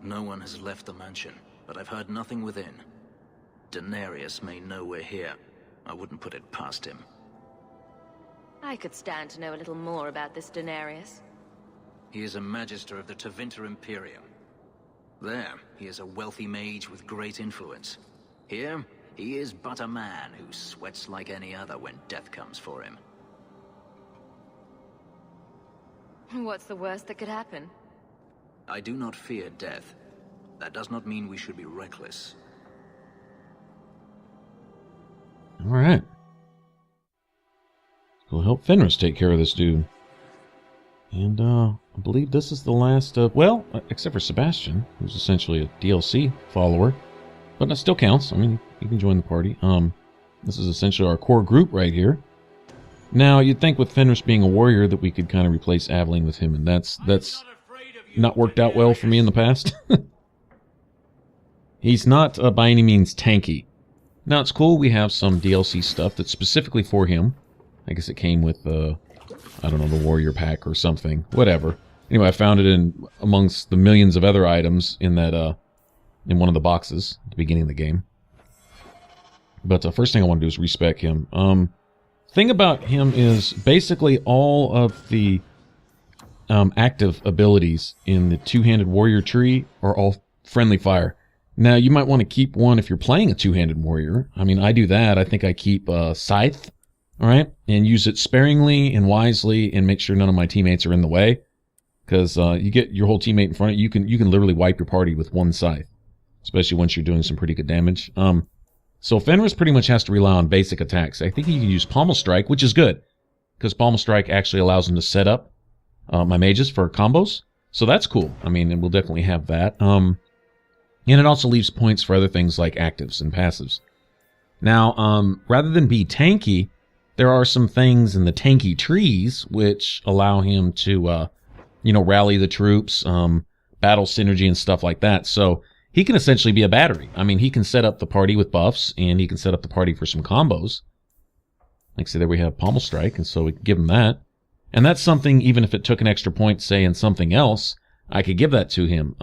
No one has left the mansion, but I've heard nothing within. Denarius may know we're here. I wouldn't put it past him. I could stand to know a little more about this Denarius. He is a Magister of the Tevinter Imperium. There, he is a wealthy mage with great influence. Here, he is but a man who sweats like any other when death comes for him. What's the worst that could happen? I do not fear death. That does not mean we should be reckless. Alright. We'll help Fenris take care of this dude. And, I believe this is the last of... Well, except for Sebastian, who's essentially a DLC follower. But that still counts. I mean, you can join the party. This is essentially our core group right here. Now, you'd think with Fenris being a warrior that we could kind of replace Aveline with him, and that's not worked out well for me in the past. He's not by any means tanky. Now, it's cool we have some DLC stuff that's specifically for him. I guess it came with, I don't know, the warrior pack or something. Whatever. Anyway, I found it in amongst the millions of other items in that, in one of the boxes at the beginning of the game. But the first thing I want to do is respec him. Thing about him is basically all of the active abilities in the two-handed warrior tree are all friendly fire. Now, you might want to keep one if you're playing a two-handed warrior. I mean, I do that. I think I keep Scythe, all right, and use it sparingly and wisely and make sure none of my teammates are in the way. Because you get your whole teammate in front of you, you can literally wipe your party with one Scythe, especially once you're doing some pretty good damage. So Fenris pretty much has to rely on basic attacks. I think he can use Pommel Strike, which is good, because Pommel Strike actually allows him to set up my mages for combos. So that's cool. I mean, and we'll definitely have that. And it also leaves points for other things like actives and passives. Now, rather than be tanky, there are some things in the tanky trees which allow him to, rally the troops, battle synergy and stuff like that. So he can essentially be a battery. I mean, he can set up the party with buffs, and he can set up the party for some combos. Like I said, there we have Pommel Strike, and so we can give him that. And that's something, even if it took an extra point, say, in something else, I could give that to him.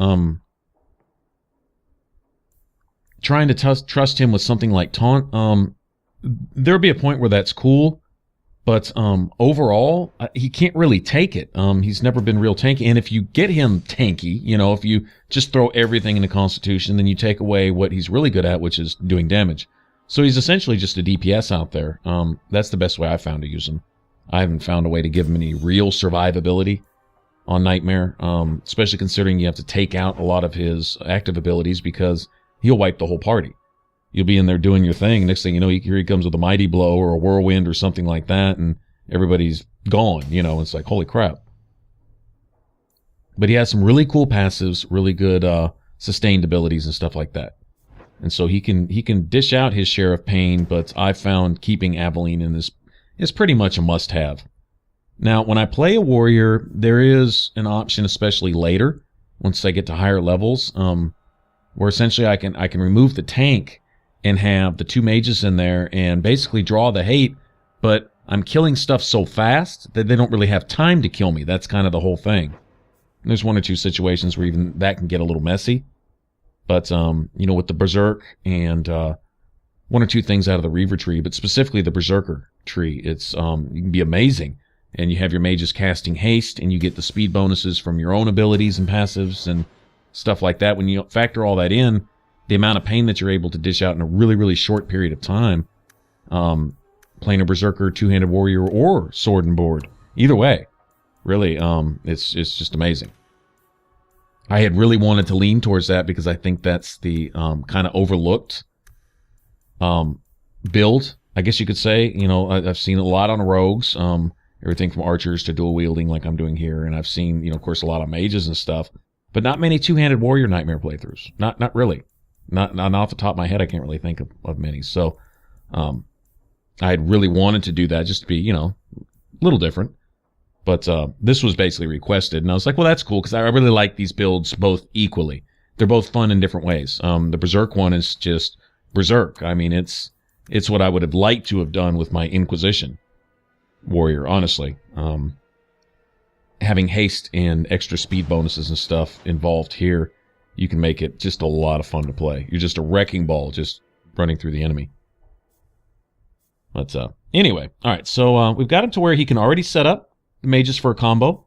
Trying to trust him with something like Taunt, there'll be a point where that's cool, but overall, he can't really take it. He's never been real tanky, and if you get him tanky, if you just throw everything into Constitution, then you take away what he's really good at, which is doing damage. So he's essentially just a DPS out there. That's the best way I've found to use him. I haven't found a way to give him any real survivability on Nightmare, especially considering you have to take out a lot of his active abilities because he'll wipe the whole party. You'll be in there doing your thing, next thing you know, here he comes with a Mighty Blow or a Whirlwind or something like that, and everybody's gone, it's like, holy crap. But he has some really cool passives, really good sustained abilities and stuff like that. And so he can dish out his share of pain, but I've found keeping Aveline in this is pretty much a must-have. Now, when I play a warrior, there is an option, especially later, once I get to higher levels, where essentially I can remove the tank and have the two mages in there and basically draw the hate, but I'm killing stuff so fast that they don't really have time to kill me. That's kind of the whole thing. And there's one or two situations where even that can get a little messy. But, with the Berserk and one or two things out of the Reaver tree, but specifically the Berserker tree, it's you can be amazing. And you have your mages casting haste, and you get the speed bonuses from your own abilities and passives and stuff like that. When you factor all that in, the amount of pain that you're able to dish out in a really, really short period of time, playing a Berserker, two-handed warrior, or sword and board, either way, really, it's just amazing. I had really wanted to lean towards that because I think that's the kind of overlooked build, I guess you could say. I've seen a lot on rogues, everything from archers to dual wielding like I'm doing here, and I've seen, of course, a lot of mages and stuff, but not many two-handed warrior Nightmare playthroughs. Not really. Not off the top of my head, I can't really think of many. So I had really wanted to do that just to be, a little different. But this was basically requested, and I was like, well, that's cool, because I really like these builds both equally. They're both fun in different ways. The Berserk one is just Berserk. I mean, it's what I would have liked to have done with my Inquisition warrior, honestly. Having haste and extra speed bonuses and stuff involved here you can make it just a lot of fun to play. You're just a wrecking ball just running through the enemy. But anyway, all right, so we've got him to where he can already set up the mages for a combo,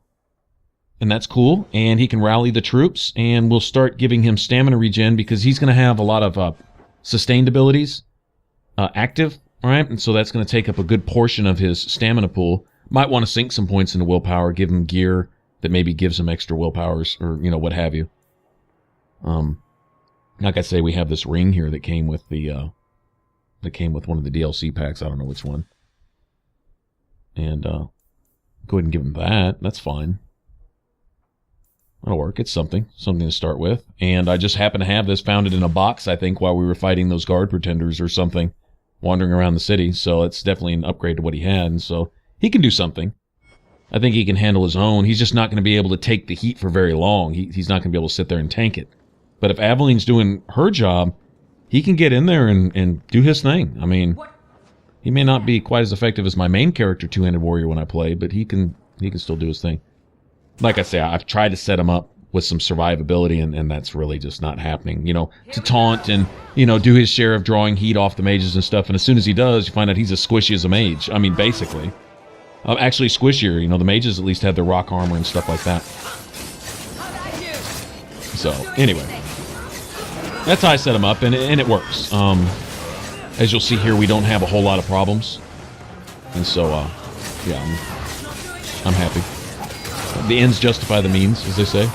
and that's cool, and he can rally the troops, and we'll start giving him stamina regen because he's going to have a lot of sustained abilities active, all right, and so that's going to take up a good portion of his stamina pool. Might want to sink some points into willpower, give him gear that maybe gives him extra willpowers, or, you know, what have you. Like I say, we have this ring here that came with the that came with one of the DLC packs. I don't know which one. And go ahead and give him that. That's fine. That'll work. It's something to start with. And I just happen to have this, found it in a box, I think, while we were fighting those guard pretenders or something, wandering around the city. So it's definitely an upgrade to what he had. And so he can do something. I think he can handle his own. He's just not going to be able to take the heat for very long. He's not going to be able to sit there and tank it. But if Aveline's doing her job, he can get in there and do his thing. I mean, he may not be quite as effective as my main character, Two-Handed Warrior, when I play, but he can still do his thing. Like I say, I've tried to set him up with some survivability, and that's really just not happening. You know, to taunt and, you know, do his share of drawing heat off the mages and stuff, and as soon as he does, you find out he's as squishy as a mage. I mean, basically. Actually squishier. You know, the mages at least have their rock armor and stuff like that. So, anyway. That's how I set him up, and it works. As you'll see here, we don't have a whole lot of problems. And so, yeah, I'm happy. The ends justify the means, as they say.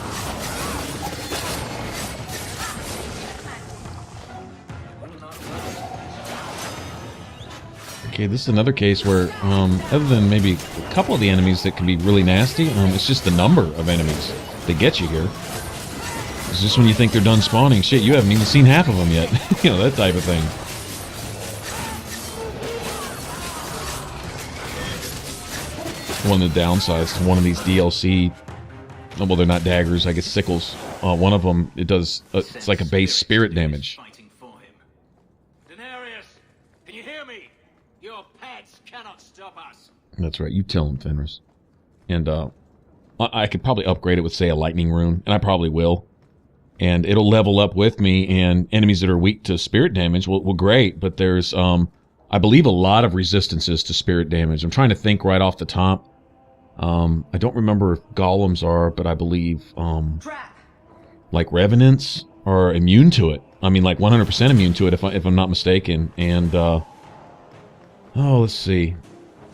Okay, this is another case where, other than maybe a couple of the enemies that can be really nasty, it's just the number of enemies that get you here. It's just when you think they're done spawning, shit, you haven't even seen half of them yet. You know, that type of thing. One of the downsides to one of these DLC, well, they're not daggers, I guess sickles. One of them, it does, it's like a base spirit damage. Denarius, can you hear me? Your pets cannot stop us. That's right, you tell him, Fenris. And I could probably upgrade it with, say, a lightning rune, and I probably will. And it'll level up with me, and enemies that are weak to spirit damage, well great, but there's, I believe, a lot of resistances to spirit damage. I'm trying to think right off the top. I don't remember if golems are, but I believe, like revenants are immune to it. I mean, like 100% immune to it, if I'm not mistaken. And, oh, let's see.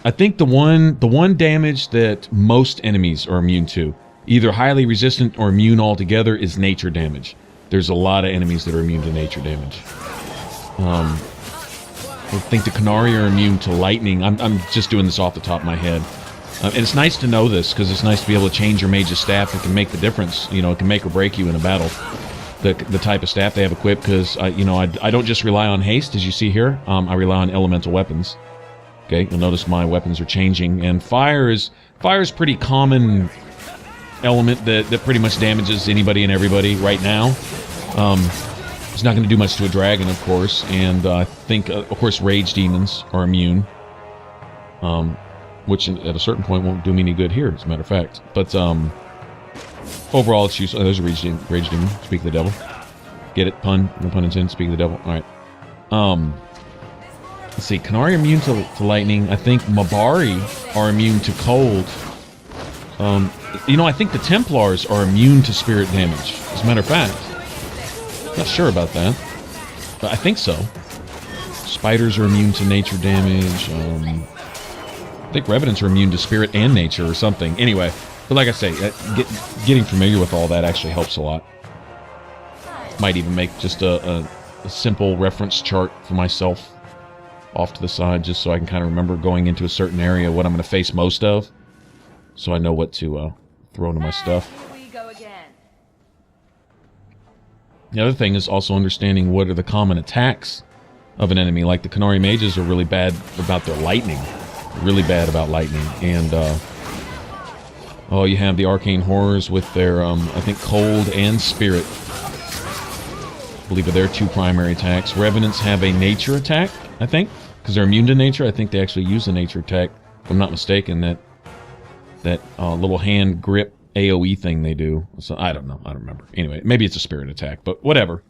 I think the one damage that most enemies are immune to, either highly resistant or immune altogether, is nature damage. There's a lot of enemies that are immune to nature damage. I think the Canari are immune to lightning. I'm just doing this off the top of my head. And it's nice to know this, because it's nice to be able to change your mage's staff. It can make the difference. You know, it can make or break you in a battle. The type of staff they have equipped, because, you know, I don't just rely on haste, as you see here. I rely on elemental weapons. Okay, you'll notice my weapons are changing. And fire is pretty common element that pretty much damages anybody and everybody right now. It's not going to do much to a dragon, of course, and I think, of course, rage demons are immune, which at a certain point won't do me any good here, as a matter of fact. But overall, it's useful. Oh, there's a rage demon. Speak of the devil. Get it? Pun? No pun intended. Speak of the devil. All right. Let's see. Canari are immune to lightning. I think Mabari are immune to cold. You know, I think the Templars are immune to spirit damage, as a matter of fact. Not sure about that, but I think so. Spiders are immune to nature damage. I think Revenants are immune to spirit and nature or something. Anyway, but like I say, getting familiar with all that actually helps a lot. Might even make just a simple reference chart for myself off to the side, just so I can kind of remember going into a certain area what I'm going to face most of, so I know what to throw into my stuff. The other thing is also understanding what are the common attacks of an enemy. Like the Canari mages are really bad about their lightning. Really bad about lightning. And, oh, you have the Arcane Horrors with their, I think, cold and spirit. I believe are their two primary attacks. Revenants have a nature attack, I think, because they're immune to nature. I think they actually use a nature attack, if I'm not mistaken, that little hand grip AoE thing they do. So I don't know. I don't remember. Anyway, maybe it's a spirit attack, but whatever.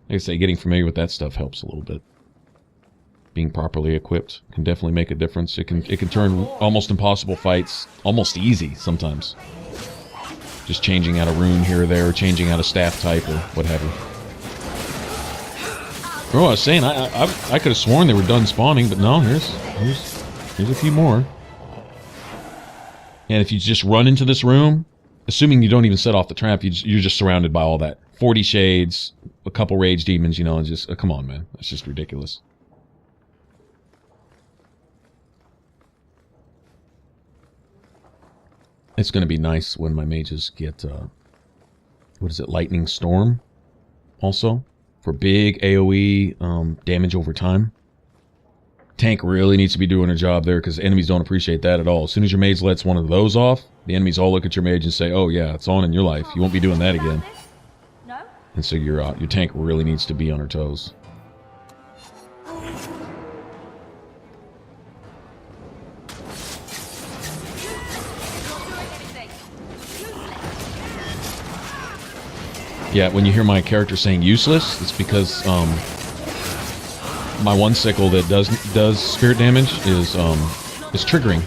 Like I say, getting familiar with that stuff helps a little bit. Being properly equipped can definitely make a difference. It can turn almost impossible fights almost easy sometimes. Just changing out a rune here or there, or changing out a staff type or what have you. Oh, I was saying, I could have sworn they were done spawning, but no, here's a few more. And if you just run into this room, assuming you don't even set off the trap, you're just surrounded by all that. 40 shades, a couple rage demons, you know, and just, come on, man. That's just ridiculous. It's going to be nice when my mages get, what is it, Lightning Storm, also. For big AoE damage over time. Tank really needs to be doing her job there because enemies don't appreciate that at all. As soon as your mage lets one of those off, the enemies all look at your mage and say, oh yeah, it's on in your life. You won't be doing that again. No? And so your tank really needs to be on her toes. Yeah, when you hear my character saying useless, it's because my one sickle that does spirit damage is triggering,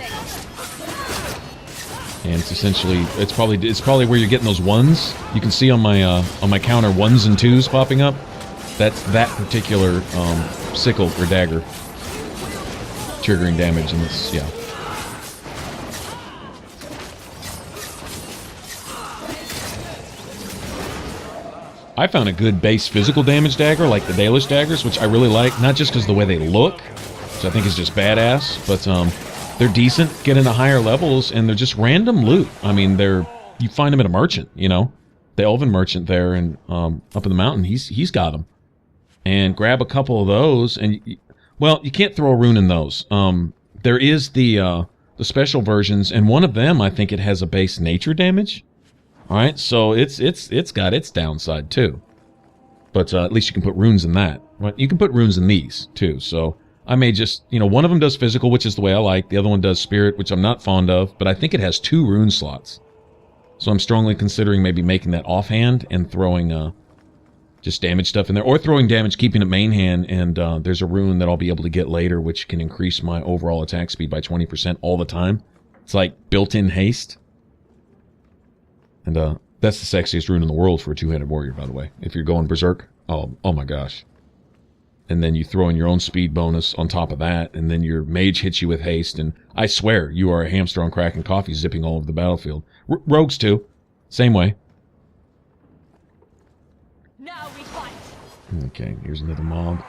and it's essentially it's probably where you're getting those ones. You can see on my counter 1s and 2s popping up. That's that particular sickle or dagger triggering damage, and it's yeah. I found a good base physical damage dagger, like the Dalish daggers, which I really like, not just because of the way they look, which I think is just badass, but they're decent, get into higher levels, and they're just random loot. I mean, you find them at a merchant, you know, the elven merchant there, and up in the mountain, he's got them. And grab a couple of those, and well, you can't throw a rune in those. There is the special versions, and one of them, I think it has a base nature damage. All right, so it's got its downside too, but at least you can put runes in that. Right? You can put runes in these too. So I may just, you know, one of them does physical, which is the way I like. The other one does spirit, which I'm not fond of, but I think it has 2 rune slots. So I'm strongly considering maybe making that offhand and throwing just damage stuff in there, or throwing damage, keeping it main hand. And there's a rune that I'll be able to get later, which can increase my overall attack speed by 20% all the time. It's like built-in haste. And that's the sexiest rune in the world for a 2-handed warrior, by the way. If you're going berserk, oh my gosh. And then you throw in your own speed bonus on top of that, and then your mage hits you with haste, and I swear, you are a hamster on crack and coffee zipping all over the battlefield. Rogues too. Same way. Now we fight. Okay, here's another mob.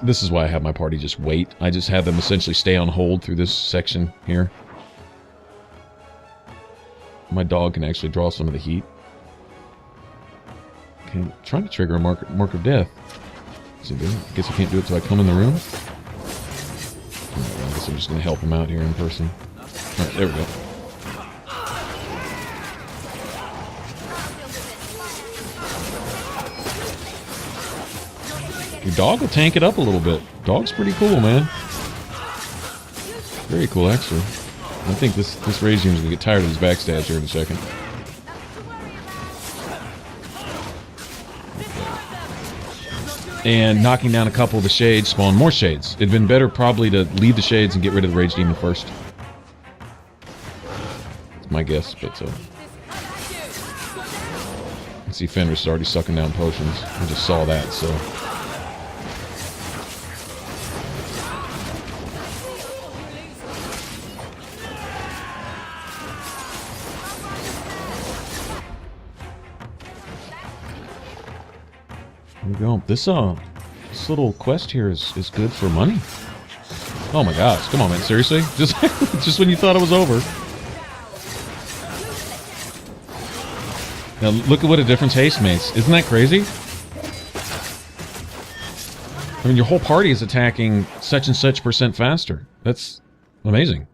This is why I have my party just wait. I just have them essentially stay on hold through this section here. My dog can actually draw some of the heat. Okay, trying to trigger a mark of death. Is it good? I guess I can't do it till I come in the room. Right, well, I guess I'm just going to help him out here in person. Alright, there we go. Your dog will tank it up a little bit. Dog's pretty cool, man. Very cool, actually. I think this regime is going to get tired of these backstabs here in a second. Okay. And knocking down a couple of the shades spawn more shades. It'd been better probably to leave the shades and get rid of the rage demon first. That's my guess, but I see Fenris is already sucking down potions. I just saw that, so... There we go. This little quest here is good for money. Oh my gosh! Come on, man! Seriously? Just when you thought it was over. Now look at what a difference haste makes. Isn't that crazy? I mean, your whole party is attacking such and such % faster. That's amazing.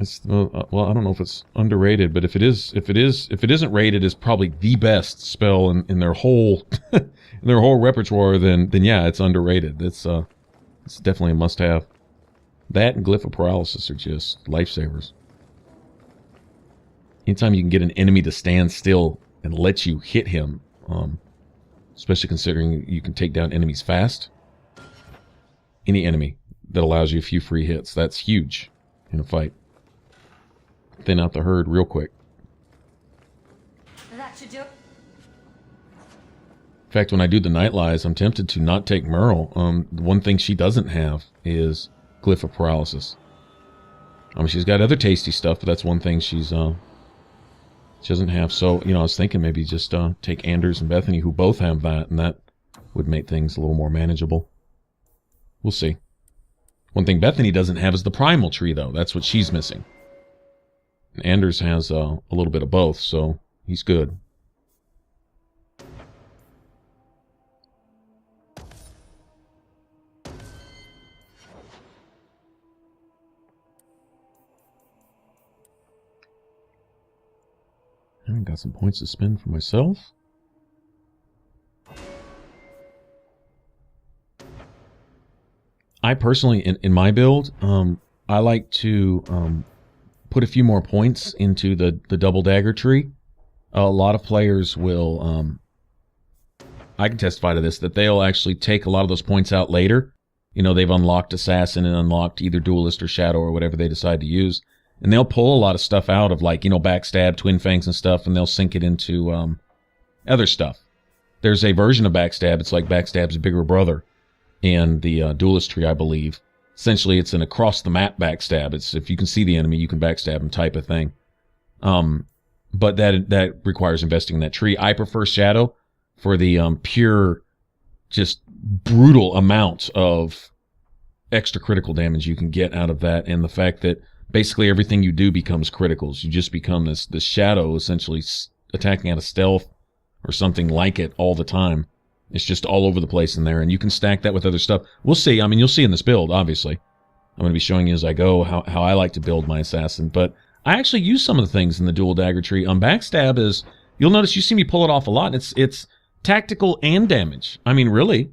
It's well, I don't know if it's underrated, but if it isn't rated as probably the best spell in their whole in their whole repertoire, then yeah, it's underrated. It's definitely a must-have. That and Glyph of Paralysis are just lifesavers. anytime you can get an enemy to stand still and let you hit him, especially considering you can take down enemies fast. Any enemy that allows you a few free hits, that's huge in a fight. Thin out the herd real quick. That should do it. In fact, when I do the Night Lies, I'm tempted to not take Merle. The one thing she doesn't have is Glyph of Paralysis. I mean, she's got other tasty stuff, but that's one thing she doesn't have. So, I was thinking maybe just take Anders and Bethany, who both have that, and that would make things a little more manageable. We'll see. One thing Bethany doesn't have is the Primal Tree, though. That's what she's missing. And Anders has a little bit of both, so he's good. I got some points to spend for myself. I personally, in my build, I like to put a few more points into the double dagger tree. A lot of players will, I can testify to this, that they'll actually take a lot of those points out later. They've unlocked Assassin and unlocked either Duelist or Shadow or whatever they decide to use. And they'll pull a lot of stuff out of, like, Backstab, Twin Fangs and stuff, and they'll sink it into other stuff. There's a version of Backstab, it's like Backstab's bigger brother in the Duelist tree, I believe. Essentially, it's an across-the-map Backstab. It's if you can see the enemy, you can backstab him type of thing. But that requires investing in that tree. I prefer Shadow for the pure, just brutal amount of extra critical damage you can get out of that, and the fact that basically everything you do becomes criticals. You just become this Shadow, essentially attacking out of stealth or something like it all the time. It's just all over the place in there, and you can stack that with other stuff. We'll see. I mean, you'll see in this build, obviously. I'm going to be showing you as I go how I like to build my Assassin, but I actually use some of the things in the dual dagger tree. Backstab is, you'll notice you see me pull it off a lot. It's tactical and damage. I mean, really,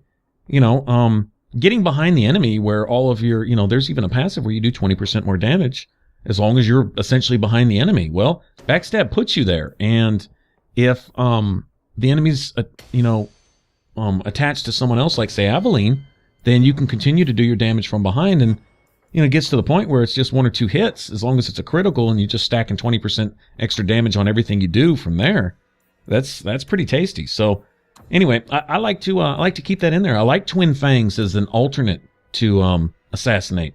getting behind the enemy where all of your, there's even a passive where you do 20% more damage as long as you're essentially behind the enemy. Well, Backstab puts you there, and if the enemy's, attached to someone else, like, say, Aveline, then you can continue to do your damage from behind, and, it gets to the point where it's just one or two hits, as long as it's a critical, and you're just stacking 20% extra damage on everything you do from there. That's pretty tasty. So, anyway, I like to keep that in there. I like Twin Fangs as an alternate to Assassinate.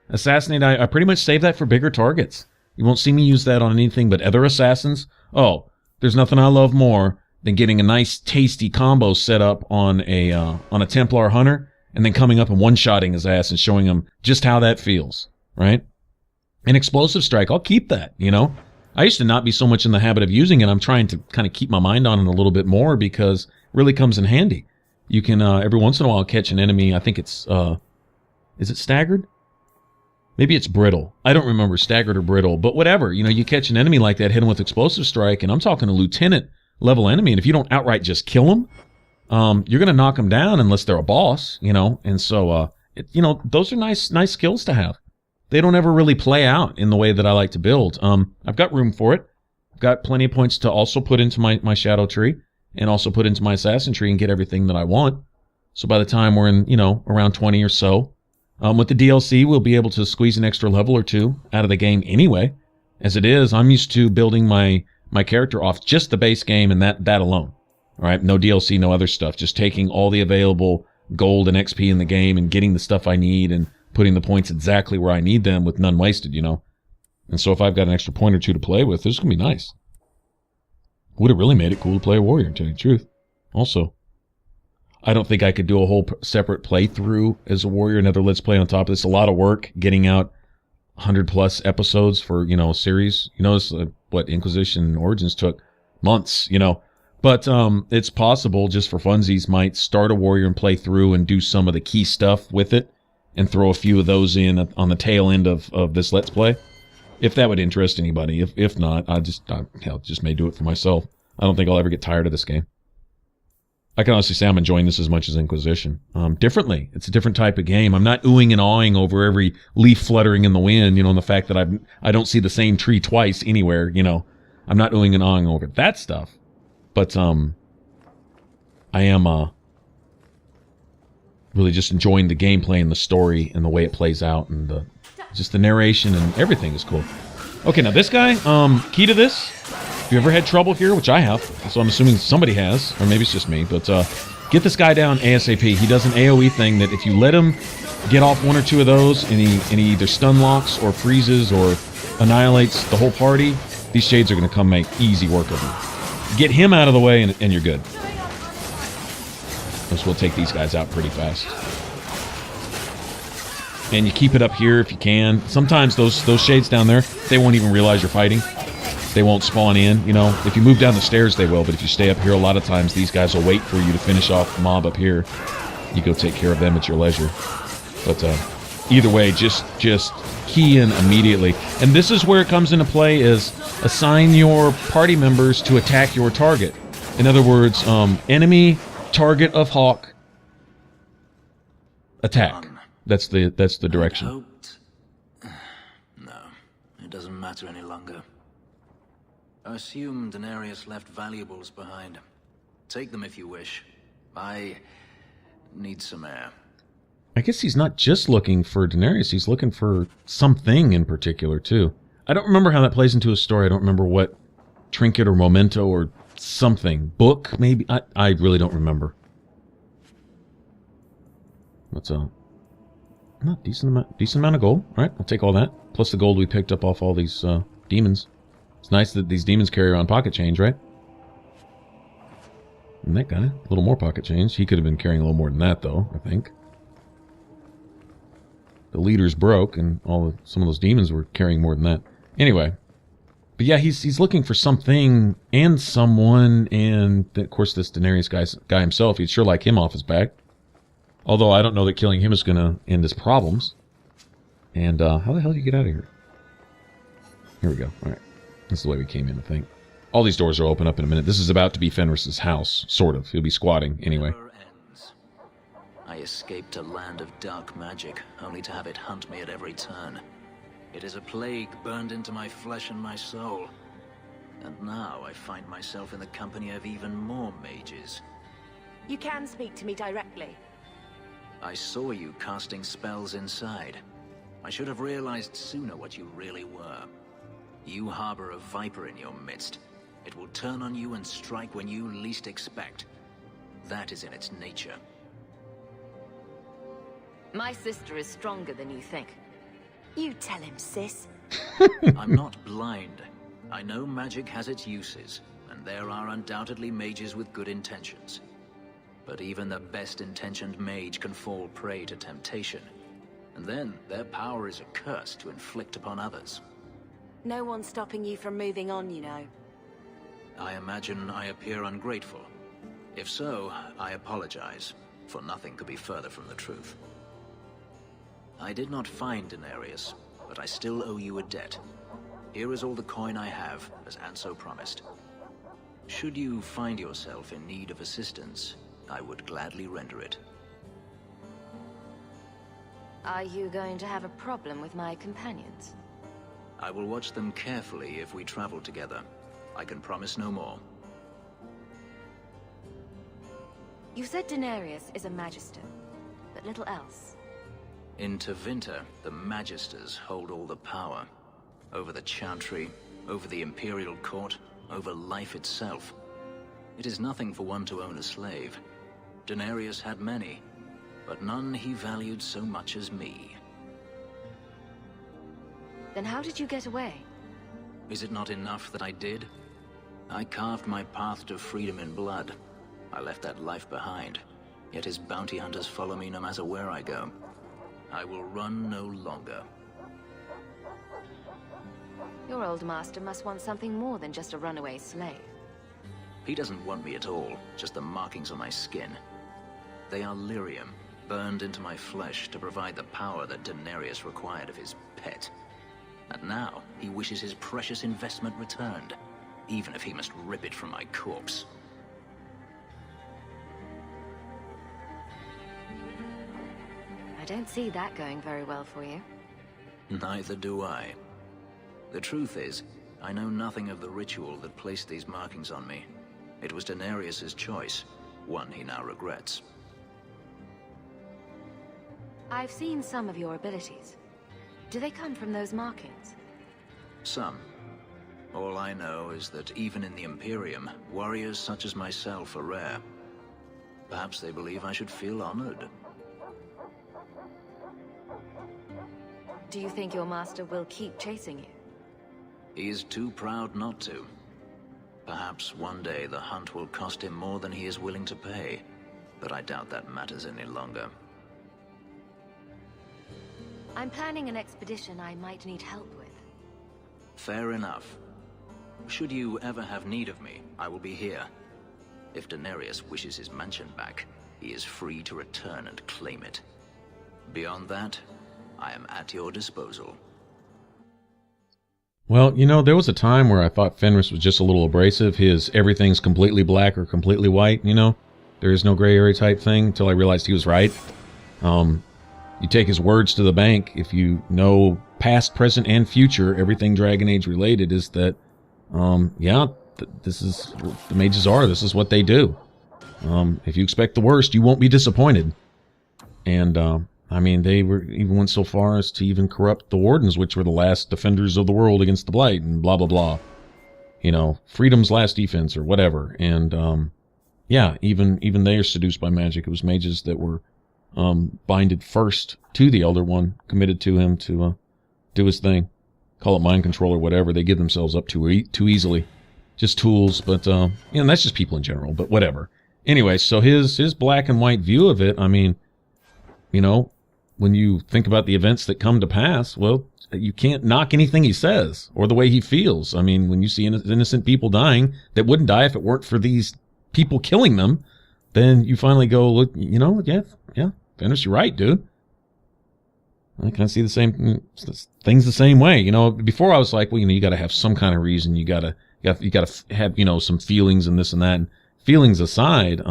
Assassinate, I pretty much save that for bigger targets. You won't see me use that on anything but other assassins. Oh, there's nothing I love more than getting a nice, tasty combo set up on a Templar Hunter, and then coming up and one-shotting his ass and showing him just how that feels, right? An Explosive Strike, I'll keep that, I used to not be so much in the habit of using it. I'm trying to kind of keep my mind on it a little bit more because it really comes in handy. You can, every once in a while, catch an enemy. I think it's, is it Staggered? Maybe it's Brittle. I don't remember, Staggered or Brittle, but whatever. You catch an enemy like that, hit him with Explosive Strike, and I'm talking a Lieutenant level enemy, and if you don't outright just kill them, you're going to knock them down unless they're a boss, and so, those are nice skills to have. They don't ever really play out in the way that I like to build. I've got room for it. I've got plenty of points to also put into my Shadow tree, and also put into my Assassin tree and get everything that I want. So by the time we're in, around 20 or so, with the DLC, we'll be able to squeeze an extra level or two out of the game anyway. As it is, I'm used to building my character off just the base game and that alone. All right, no DLC, no other stuff. Just taking all the available gold and XP in the game and getting the stuff I need and putting the points exactly where I need them with none wasted, And so if I've got an extra point or two to play with, this is going to be nice. Would have really made it cool to play a warrior, to tell you the truth. Also, I don't think I could do a whole separate playthrough as a warrior, another Let's Play on top of this. A lot of work getting out 100+ episodes for, a series. It's what Inquisition Origins took months, But it's possible, just for funsies, might start a warrior and play through and do some of the key stuff with it and throw a few of those in on the tail end of this Let's Play. If that would interest anybody. If not, I just may do it for myself. I don't think I'll ever get tired of this game. I can honestly say I'm enjoying this as much as Inquisition. Differently. It's a different type of game. I'm not oohing and awing over every leaf fluttering in the wind, and the fact that I don't see the same tree twice anywhere, I'm not doing an awing over that stuff. But, I am, really just enjoying the gameplay and the story and the way it plays out, and just the narration and everything is cool. Okay, now this guy, key to this, if you ever had trouble here, which I have, so I'm assuming somebody has, or maybe it's just me, but get this guy down ASAP. He does an AoE thing that if you let him get off one or two of those, and he either stun locks or freezes or annihilates the whole party, these shades are going to come make easy work of him. Get him out of the way, and you're good. We'll take these guys out pretty fast. And you keep it up here if you can. Sometimes those shades down there, they won't even realize you're fighting. They won't spawn in, you know. If you move down the stairs, they will. But if you stay up here, a lot of times these guys will wait for you to finish off the mob up here. You go take care of them at your leisure. But either way, just key in immediately. And this is where it comes into play, is assign your party members to attack your target. In other words, enemy target of Hawk, attack. That's the direction. No, it doesn't matter any longer. I assume Denarius left valuables behind. Take them if you wish. I need some air. I guess he's not just looking for Denarius, he's looking for something in particular, too. I don't remember how that plays into his story. I don't remember what trinket or memento or something. Book, maybe? I really don't remember. What's not decent amount of gold. All right, I'll take all that. Plus the gold we picked up off all these demons. It's nice that these demons carry around pocket change, right? And that guy, a little more pocket change. He could have been carrying a little more than that, though, I think. The leaders broke, and some of those demons were carrying more than that. Anyway. But yeah, he's looking for something and someone, and of course this Denarius guy himself, he'd sure like him off his back. Although I don't know that killing him is going to end his problems. And how the hell do you get out of here? Here we go. All right. That's the way we came in, I think. All these doors will open up in a minute. This is about to be Fenris's house, sort of. He'll be squatting anyway. I escaped a land of dark magic, only to have it hunt me at every turn. It is a plague burned into my flesh and my soul. And now I find myself in the company of even more mages. You can speak to me directly. I saw you casting spells inside. I should have realized sooner what you really were. You harbor a viper in your midst. It will turn on you and strike when you least expect. That is in its nature. My sister is stronger than you think. You tell him, sis. I'm not blind. I know magic has its uses, and there are undoubtedly mages with good intentions. But even the best-intentioned mage can fall prey to temptation. And then their power is a curse to inflict upon others. No one's stopping you from moving on, you know. I imagine I appear ungrateful. If so, I apologize, for nothing could be further from the truth. I did not find Denarius, but I still owe you a debt. Here is all the coin I have, as Anso promised. Should you find yourself in need of assistance, I would gladly render it. Are you going to have a problem with my companions? I will watch them carefully if we travel together. I can promise no more. You said Denarius is a magister, but little else. In Tevinter, the Magisters hold all the power. Over the Chantry, over the Imperial Court, over life itself. It is nothing for one to own a slave. Denarius had many, but none he valued so much as me. Then how did you get away? Is it not enough that I did? I carved my path to freedom in blood. I left that life behind, yet his bounty hunters follow me no matter where I go. I will run no longer. Your old master must want something more than just a runaway slave. He doesn't want me at all, just the markings on my skin. They are lyrium, burned into my flesh to provide the power that Denarius required of his pet. And now, he wishes his precious investment returned, even if he must rip it from my corpse. I don't see that going very well for you. Neither do I. The truth is, I know nothing of the ritual that placed these markings on me. It was Denarius's choice, one he now regrets. I've seen some of your abilities. Do they come from those markings? Some. All I know is that even in the Imperium, warriors such as myself are rare. Perhaps they believe I should feel honored. Do you think your master will keep chasing you? He is too proud not to. Perhaps one day the hunt will cost him more than he is willing to pay, but I doubt that matters any longer. I'm planning an expedition I might need help with. Fair enough. Should you ever have need of me, I will be here. If Denarius wishes his mansion back, he is free to return and claim it. Beyond that, I am at your disposal. Well, you know, there was a time where I thought Fenris was just a little abrasive. His everything's completely black or completely white, you know? There is no gray area type thing, until I realized he was right. You take his words to the bank. If you know past, present, and future, everything Dragon Age related is that, this is what the mages are. This is what they do. If you expect the worst, you won't be disappointed. And, I mean, they even went so far as to even corrupt the Wardens, which were the last defenders of the world against the Blight, and blah, blah, blah. You know, freedom's last defense, or whatever. And, yeah, even they are seduced by magic. It was mages that were binded first to the Elder One, committed to him to do his thing. Call it mind control or whatever. They give themselves up too easily. Just tools, but, you know, that's just people in general, but whatever. Anyway, so his black and white view of it, I mean, you know, when you think about the events that come to pass, well, you can't knock anything he says or the way he feels. I mean, when you see innocent people dying that wouldn't die if it weren't for these people killing them, then you finally go, look, you know, yeah, Fenris, you're right, dude. I kind of see the same things the same way. You know, before I was like, well, you know, you got to have some kind of reason. You got to have, you know, some feelings and this and that. And feelings aside,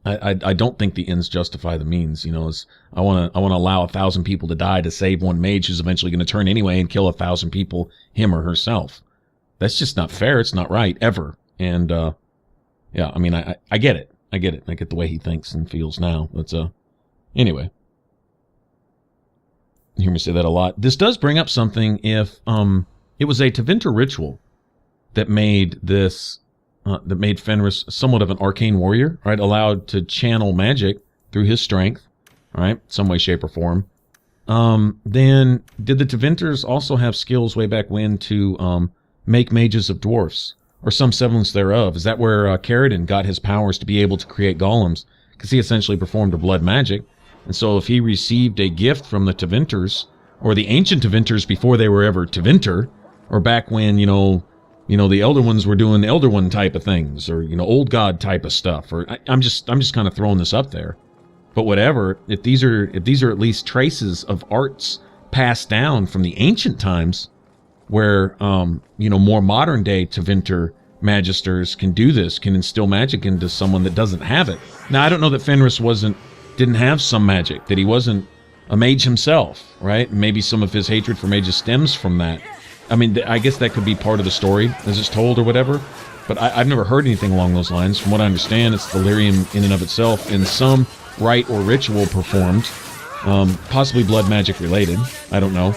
I don't think the ends justify the means. You know, I want to allow 1,000 people to die to save one mage who's eventually going to turn anyway and kill 1,000 people, him or herself. That's just not fair. It's not right ever. And yeah, I mean, I get it. I get it. I get the way he thinks and feels now. But anyway, you hear me say that a lot. This does bring up something. If it was a Tevinter ritual that made this. That made Fenris somewhat of an arcane warrior, right? Allowed to channel magic through his strength, right? Some way, shape, or form. Then did the Tevinters also have skills way back when to make mages of dwarfs, or some semblance thereof? Is that where Caridin got his powers to be able to create golems? Because he essentially performed a blood magic. And so if he received a gift from the Tevinters, or the ancient Tevinters before they were ever Tevinter, or back when, you know, the Elder Ones were doing Elder One type of things, or, you know, Old God type of stuff, or I'm just kind of throwing this up there. But whatever, if these are at least traces of arts passed down from the ancient times, where, you know, more modern day Tevinter Magisters can do this, can instill magic into someone that doesn't have it. Now, I don't know that Fenris didn't have some magic, that he wasn't a mage himself, right? Maybe some of his hatred for mages stems from that. I mean, I guess that could be part of the story as it's told or whatever, but I've never heard anything along those lines. From what I understand, it's delirium in and of itself in some rite or ritual performed, possibly blood magic related, I don't know,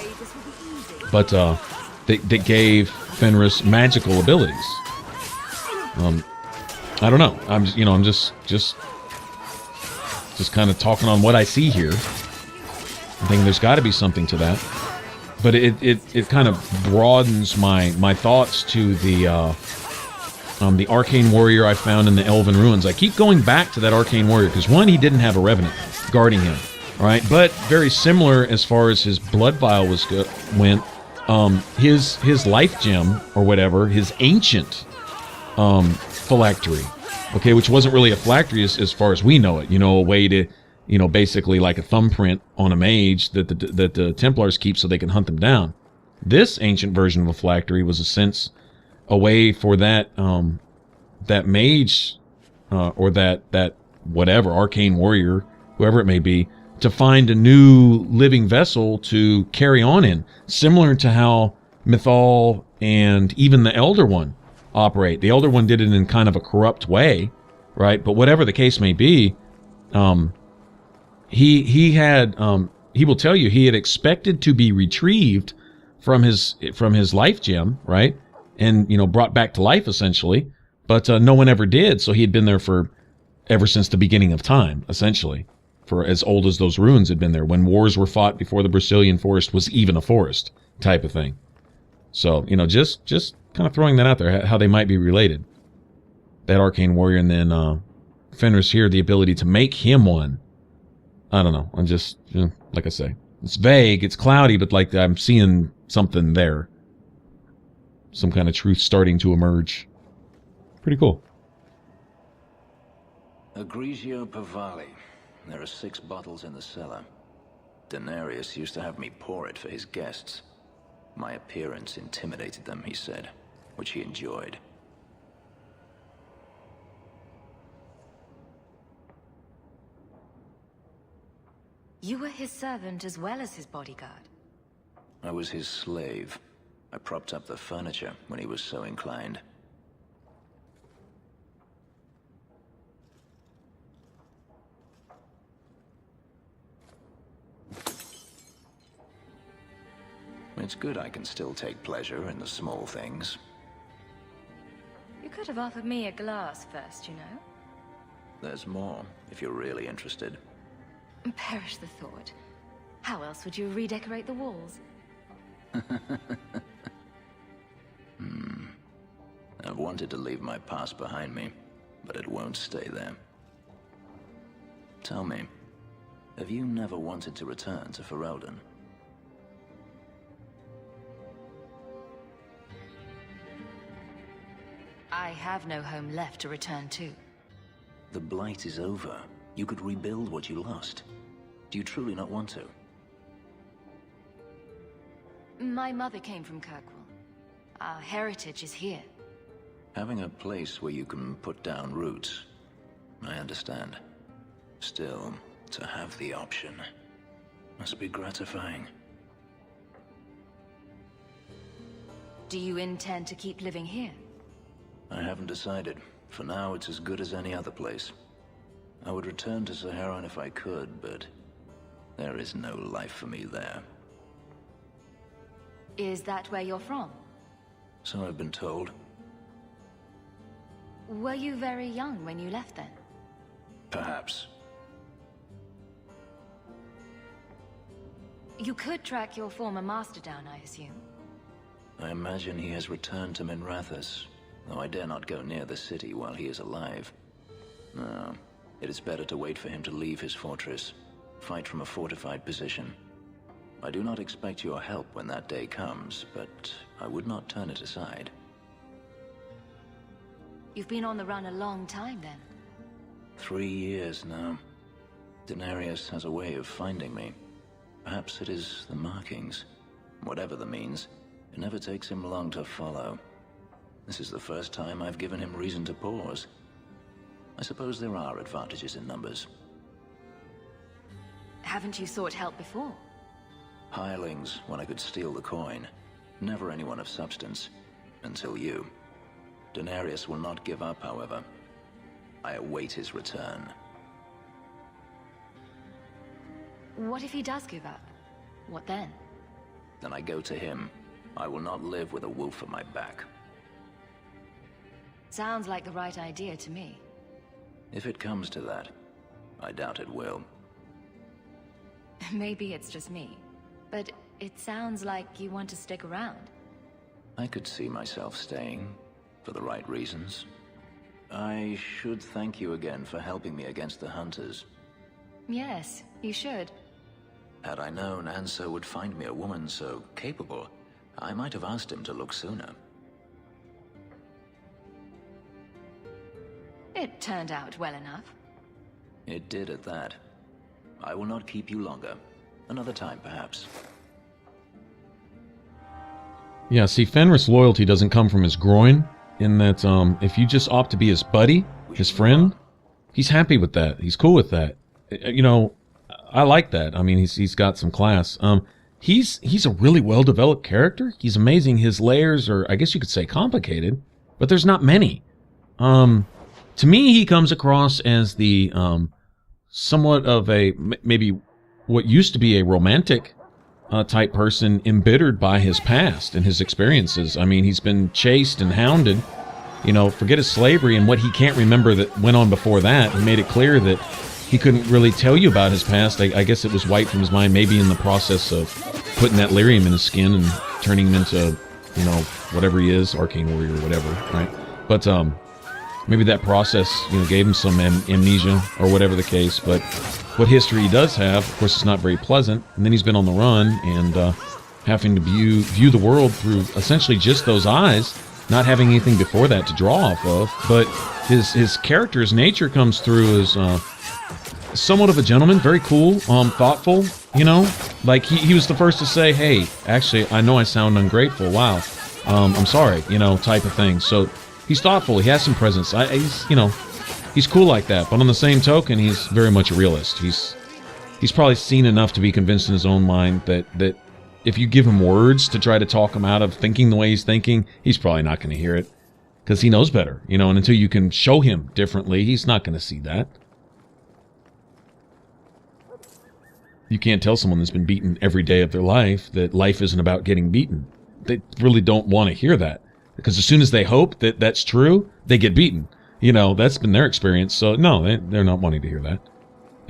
but that gave Fenris magical abilities. I don't know. I'm just kind of talking on what I see here. I think there's got to be something to that. But it kind of broadens my thoughts to the arcane warrior I found in the Elven Ruins. I keep going back to that arcane warrior because, one, he didn't have a revenant guarding him, all right? But very similar as far as his blood vial went. His life gem or whatever, his ancient phylactery, okay, which wasn't really a phylactery as far as we know it. You know, a way to, you know, basically like a thumbprint on a mage that the Templars keep so they can hunt them down. This ancient version of a phylactery was a way for that mage or that whatever arcane warrior, whoever it may be, to find a new living vessel to carry on in, similar to how Mythal and even the Elder One operate. The Elder One did it in kind of a corrupt way, right? But whatever the case may be, he will tell you he had expected to be retrieved from his life gem, right? And, brought back to life, essentially. But no one ever did, so he had been there ever since the beginning of time, essentially. For as old as those ruins had been there, when wars were fought before the Brazilian forest was even a forest, type of thing. So, just kind of throwing that out there, how they might be related. That Arcane Warrior, and then Fenris here, the ability to make him one. I don't know. I'm just, like I say, it's vague, it's cloudy, but like I'm seeing something there. Some kind of truth starting to emerge. Pretty cool. Egregio Pavali. There are 6 bottles in the cellar. Denarius used to have me pour it for his guests. My appearance intimidated them, he said, which he enjoyed. You were his servant as well as his bodyguard. I was his slave. I propped up the furniture when he was so inclined. It's good I can still take pleasure in the small things. You could have offered me a glass first, There's more, if you're really interested. Perish the thought. How else would you redecorate the walls? I've wanted to leave my past behind me, but it won't stay there. Tell me, have you never wanted to return to Ferelden? I have no home left to return to. The Blight is over. You could rebuild what you lost. Do you truly not want to? My mother came from Kirkwall. Our heritage is here. Having a place where you can put down roots, I understand. Still, to have the option must be gratifying. Do you intend to keep living here? I haven't decided. For now, it's as good as any other place. I would return to Saharan if I could, but there is no life for me there. Is that where you're from? So I've been told. Were you very young when you left then? Perhaps. You could track your former master down, I assume. I imagine he has returned to Minrathous, though I dare not go near the city while he is alive. No, it is better to wait for him to leave his fortress, fight from a fortified position. I do not expect your help when that day comes, but I would not turn it aside. You've been on the run a long time then. 3 years now. Denarius has a way of finding me. Perhaps it is the markings. Whatever the means, it never takes him long to follow. This is the first time I've given him reason to pause. I suppose there are advantages in numbers. Haven't you sought help before? Hirelings, when I could steal the coin. Never anyone of substance. Until you. Denarius will not give up, however. I await his return. What if he does give up? What then? Then I go to him. I will not live with a wolf at my back. Sounds like the right idea to me. If it comes to that, I doubt it will. Maybe it's just me, but it sounds like you want to stick around. I could see myself staying, for the right reasons. I should thank you again for helping me against the hunters. Yes, you should. Had I known Anso would find me a woman so capable, I might have asked him to look sooner. It turned out well enough. It did at that. I will not keep you longer. Another time, perhaps. Yeah, see, Fenris' loyalty doesn't come from his groin, in that if you just opt to be his buddy, his friend, he's happy with that. He's cool with that. You know, I like that. I mean, he's got some class. he's a really well-developed character. He's amazing. His layers are, I guess you could say, complicated, but there's not many. To me, he comes across as the somewhat of a, maybe what used to be a romantic type person, embittered by his past and his experiences. I mean, he's been chased and hounded. You know, forget his slavery and what he can't remember that went on before that. He made it clear that he couldn't really tell you about his past. I guess it was wiped from his mind, maybe in the process of putting that lyrium in his skin and turning him into, you know, whatever he is, Arcane Warrior or whatever, right? But maybe that process, you know, gave him some amnesia or whatever the case. But what history he does have, of course, is not very pleasant. And then he's been on the run and having to view the world through essentially just those eyes, not having anything before that to draw off of. But his character's nature comes through as somewhat of a gentleman, very cool, thoughtful, you know? Like, he was the first to say, hey, actually, I know I sound ungrateful, wow, I'm sorry, you know, type of thing. So he's thoughtful, he has some presence, he's, you know, he's cool like that. But on the same token, he's very much a realist. He's probably seen enough to be convinced in his own mind that if you give him words to try to talk him out of thinking the way he's thinking, he's probably not going to hear it, because he knows better, you know, and until you can show him differently, he's not going to see that. You can't tell someone that's been beaten every day of their life that life isn't about getting beaten. They really don't want to hear that, because as soon as they hope that that's true, they get beaten. You know, that's been their experience. So no, they're not wanting to hear that.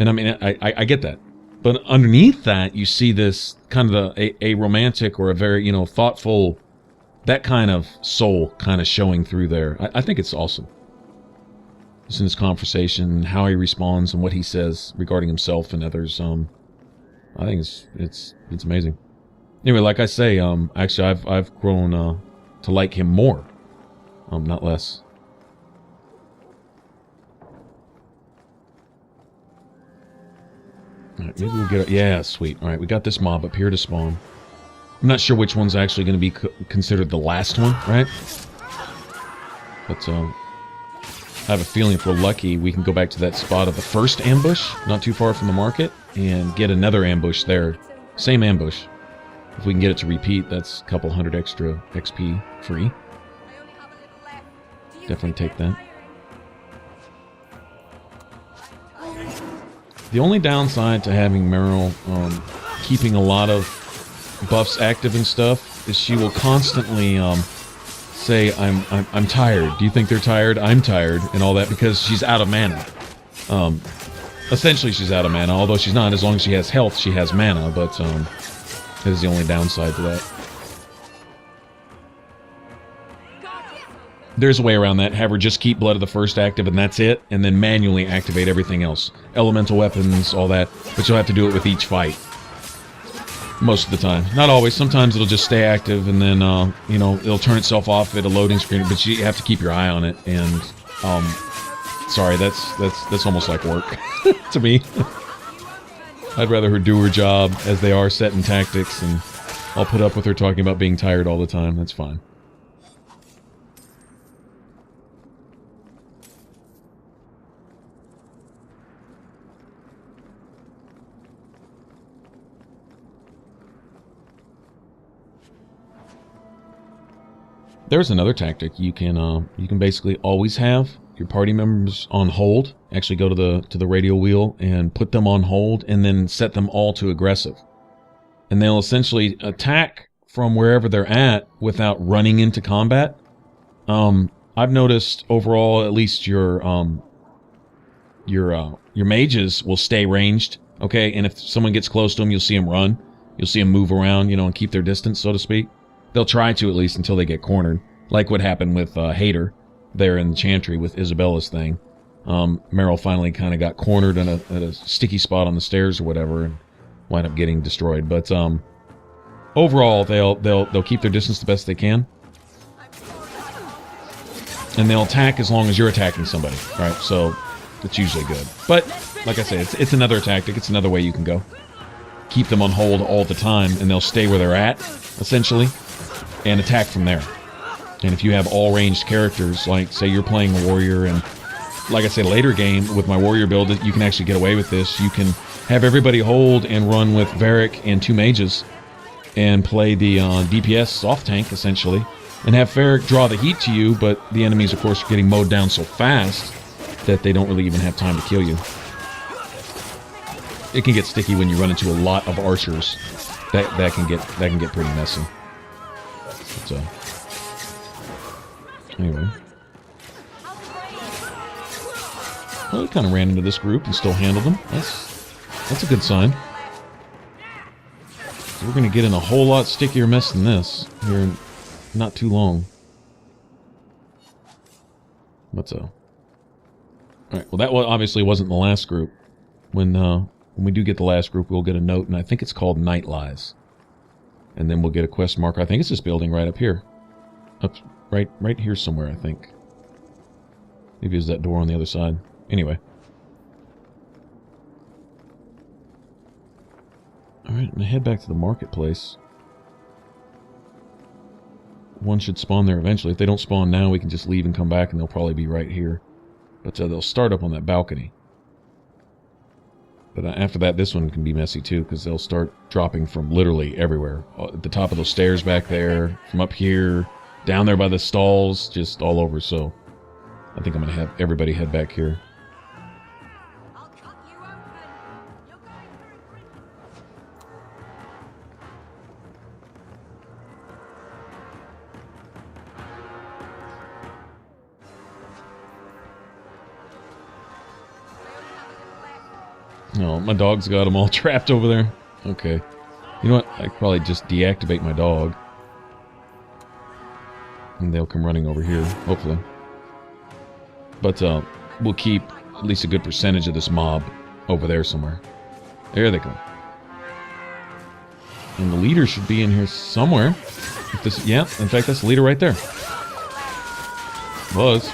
And I mean, I get that. But underneath that, you see this kind of a romantic or a very, you know, thoughtful, that kind of soul kind of showing through there. I think it's awesome. Just in this conversation, how he responds and what he says regarding himself and others. I think it's amazing. Anyway, like I say, actually I've grown to like him more, not less. All right, maybe we'll get yeah, sweet. All right, we got this mob up here to spawn. I'm not sure which one's actually going to be considered the last one, right? But I have a feeling if we're lucky, we can go back to that spot of the first ambush, not too far from the market, and get another ambush there. Same ambush. If we can get it to repeat, that's a couple hundred extra XP free. Definitely take that. The only downside to having Meryl keeping a lot of buffs active and stuff is she will constantly say, I'm tired. Do you think they're tired? I'm tired, and all that, because she's out of mana. Essentially, she's out of mana, although she's not. As long as she has health, she has mana, but that is the only downside to that. There's a way around that. Have her just keep Blood of the First active, and that's it, and then manually activate everything else. Elemental weapons, all that, but you'll have to do it with each fight. Most of the time. Not always. Sometimes it'll just stay active, and then, you know, it'll turn itself off at a loading screen, but you have to keep your eye on it, and, sorry, that's almost like work to me. I'd rather her do her job as they are, setting tactics, and I'll put up with her talking about being tired all the time. That's fine. There's another tactic you can basically always have your party members on hold. Actually go to the radio wheel and put them on hold, and then set them all to aggressive. And they'll essentially attack from wherever they're at without running into combat. I've noticed overall, at least your mages will stay ranged, okay? And if someone gets close to them, you'll see them run. You'll see them move around, you know, and keep their distance, so to speak. They'll try to, at least, until they get cornered. Like what happened with Hater there in the Chantry with Isabella's thing. Meryl finally kind of got cornered at a sticky spot on the stairs or whatever, and wind up getting destroyed. But overall, they'll keep their distance the best they can. And they'll attack as long as you're attacking somebody, right? So it's usually good. But, like I say, it's another tactic. It's another way you can go. Keep them on hold all the time, and they'll stay where they're at, essentially, and attack from there. And if you have all ranged characters, like say you're playing a warrior, and like I say, later game with my warrior build, you can actually get away with this. You can have everybody hold and run with Varric and 2 mages, and play the DPS soft tank, essentially, and have Ferric draw the heat to you, but the enemies, of course, are getting mowed down so fast that they don't really even have time to kill you. It can get sticky when you run into a lot of archers. That can get pretty messy. So, anyway. Well, we kind of ran into this group and still handled them. That's a good sign. So we're going to get in a whole lot stickier mess than this here in not too long. What's up? Alright, well that obviously wasn't the last group. When we do get the last group, we'll get a note, and I think it's called Night Lies. And then we'll get a quest marker. I think it's this building right up here. Right here somewhere, I think. Maybe it's that door on the other side. Anyway. Alright, I'm gonna head back to the marketplace. One should spawn there eventually. If they don't spawn now, we can just leave and come back, and they'll probably be right here. But they'll start up on that balcony. But after that, this one can be messy too, because they'll start dropping from literally everywhere. At the top of those stairs back there, from up here, down there by the stalls, just all over. So I think I'm going to have everybody head back here. No, my dog's got them all trapped over there. Okay. You know what? I could probably just deactivate my dog. And they'll come running over here, hopefully. But we'll keep at least a good percentage of this mob over there somewhere. There they go. And the leader should be in here somewhere. If this, yeah, in fact, that's the leader right there. Was.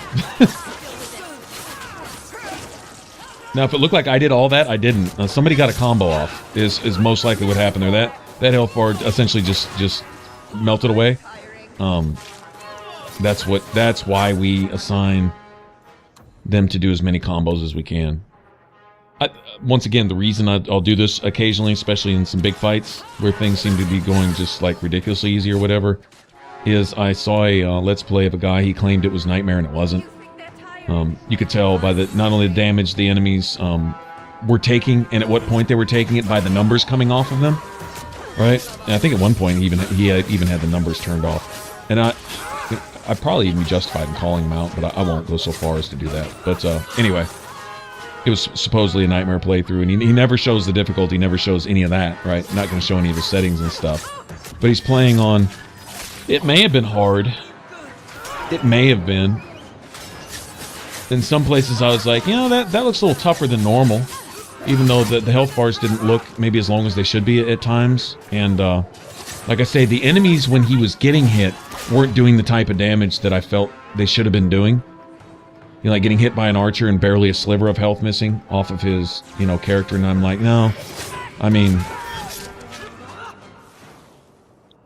Now, if it looked like I did all that, I didn't. Somebody got a combo off, is most likely what happened there. That health bar essentially just melted away. That's why we assign them to do as many combos as we can. Once again, the reason I'll do this occasionally, especially in some big fights where things seem to be going just like ridiculously easy or whatever, is I saw a Let's Play of a guy. He claimed it was Nightmare and it wasn't. You could tell by not only the damage the enemies were taking, and at what point they were taking it, by the numbers coming off of them, right? And I think at one point he even had the numbers turned off, and I'd probably even be justified in calling him out, but I won't go so far as to do that. But anyway, it was supposedly a Nightmare playthrough, and he never shows the difficulty, never shows any of that, right? Not going to show any of the settings and stuff. But he's playing on. It may have been hard. It may have been. In some places I was like, you know, that looks a little tougher than normal. Even though the health bars didn't look maybe as long as they should be at times. And like I say, the enemies when he was getting hit weren't doing the type of damage that I felt they should have been doing. You know, like getting hit by an archer and barely a sliver of health missing off of his, you know, character. And I'm like, no. I mean,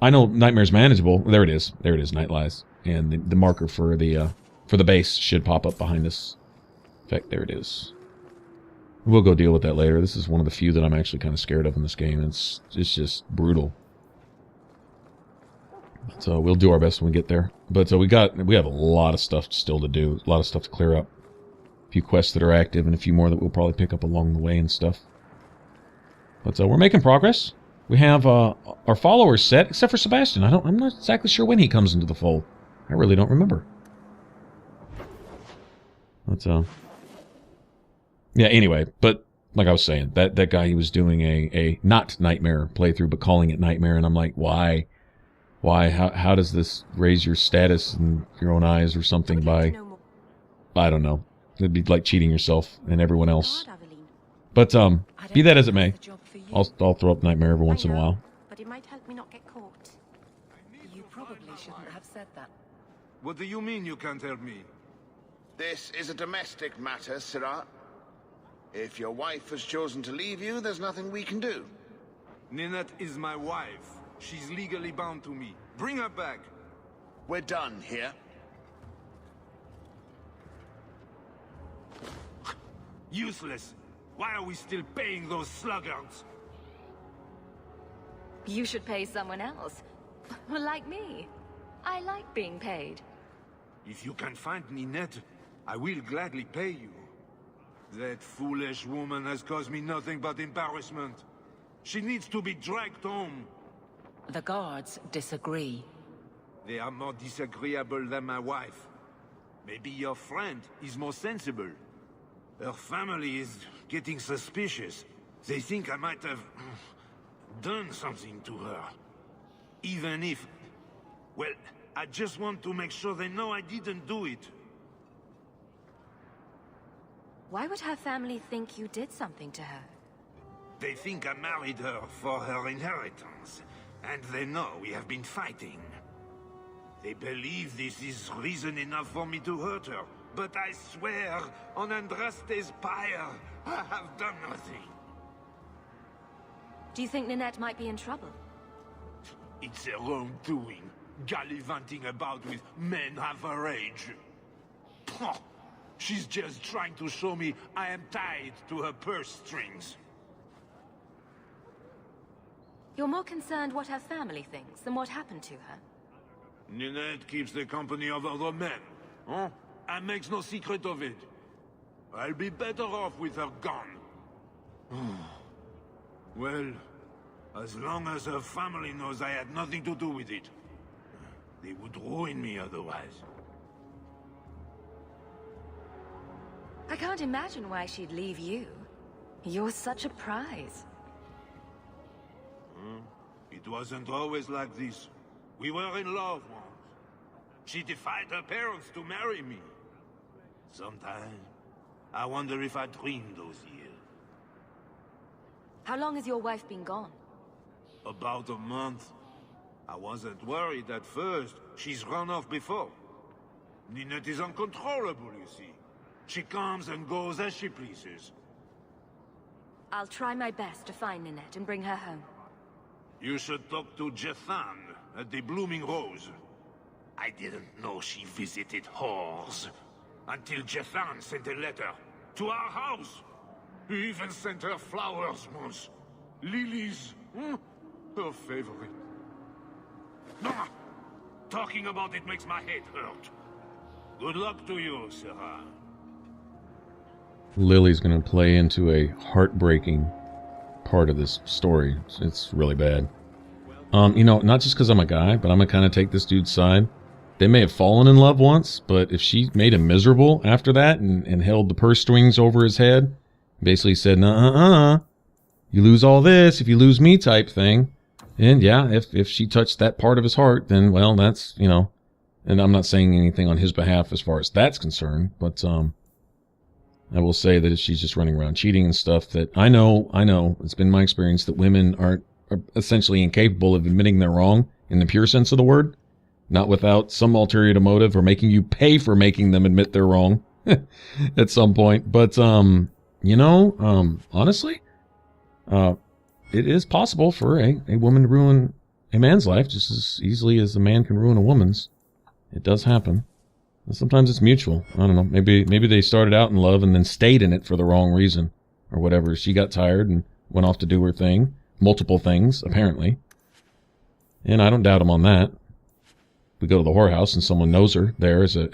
I know Nightmare's manageable. There it is. There it is, Night Lies. And the marker for the base should pop up behind us. In fact, there it is. We'll go deal with that later. This is one of the few that I'm actually kind of scared of in this game. It's just brutal. So we'll do our best when we get there. But we have a lot of stuff still to do. A lot of stuff to clear up. A few quests that are active and a few more that we'll probably pick up along the way and stuff. But we're making progress. We have our followers set, except for Sebastian. I'm not exactly sure when he comes into the fold. I really don't remember. But yeah, anyway, but like I was saying, that guy, he was doing a not Nightmare playthrough, but calling it Nightmare, and I'm like, why? How does this raise your status in your own eyes or something by, I don't know. It'd be like cheating yourself and everyone else. But be that as it may, I'll throw up Nightmare every once in a while. But it might help me not get caught. You probably shouldn't have said that. What do you mean you can't help me? This is a domestic matter, Sirrah. If your wife has chosen to leave you, there's nothing we can do. Ninette is my wife. She's legally bound to me. Bring her back. We're done here. Useless. Why are we still paying those sluggards? You should pay someone else. Like me. I like being paid. If you can find Ninette, I will gladly pay you. That foolish woman has caused me nothing but embarrassment. She needs to be dragged home. The guards disagree. They are more disagreeable than my wife. Maybe your friend is more sensible. Her family is getting suspicious. They think I might have done something to her. Even if... Well, I just want to make sure they know I didn't do it. Why would her family think you did something to her? They think I married her for her inheritance. And they know we have been fighting. They believe this is reason enough for me to hurt her. But I swear, on Andraste's pyre, I have done nothing. Do you think Ninette might be in trouble? It's their own doing, gallivanting about with men half her age. Pah! She's just trying to show me I am tied to her purse strings. You're more concerned what her family thinks than what happened to her. Ninette keeps the company of other men, huh? And makes no secret of it. I'll be better off with her gone. Well, as long as her family knows I had nothing to do with it, they would ruin me otherwise. I can't imagine why she'd leave you. You're such a prize. It wasn't always like this. We were in love once. She defied her parents to marry me. Sometimes, I wonder if I dreamed those years. How long has your wife been gone? About a month. I wasn't worried at first. She's run off before. Ninette is uncontrollable, you see. She comes and goes as she pleases. I'll try my best to find Ninette and bring her home. You should talk to Jethan at the Blooming Rose. I didn't know she visited whores until Jethan sent a letter to our house. He even sent her flowers once. Lilies. Her favorite. Talking about it makes my head hurt. Good luck to you, Sarah. Lily's going to play into a heartbreaking part of this story. It's really bad. You know, not just because I'm a guy, but I'm going to kind of take this dude's side. They may have fallen in love once, but if she made him miserable after that and held the purse strings over his head, basically said, you lose all this if you lose me type thing. And yeah, if she touched that part of his heart, then, well, that's, you know, and I'm not saying anything on his behalf as far as that's concerned, but, I will say that if she's just running around cheating and stuff, that I know, it's been my experience that women are essentially incapable of admitting they're wrong in the pure sense of the word, not without some ulterior motive or making you pay for making them admit they're wrong at some point. But, you know, honestly, it is possible for a woman to ruin a man's life just as easily as a man can ruin a woman's. It does happen. And sometimes it's mutual. I don't know. Maybe they started out in love and then stayed in it for the wrong reason or whatever. She got tired and went off to do her thing. Multiple things, apparently. And I don't doubt him on that. We go to the whorehouse and someone knows her there as a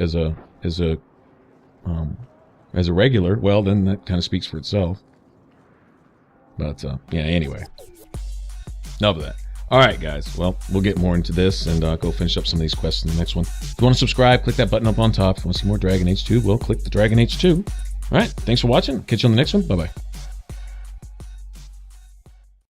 regular. Well, then that kind of speaks for itself. But yeah. Anyway, enough of that. All right, guys. Well, we'll get more into this and go finish up some of these quests in the next one. If you want to subscribe, click that button up on top. If you want to see more Dragon Age 2, well, click the Dragon Age 2. All right. Thanks for watching. Catch you on the next one. Bye-bye.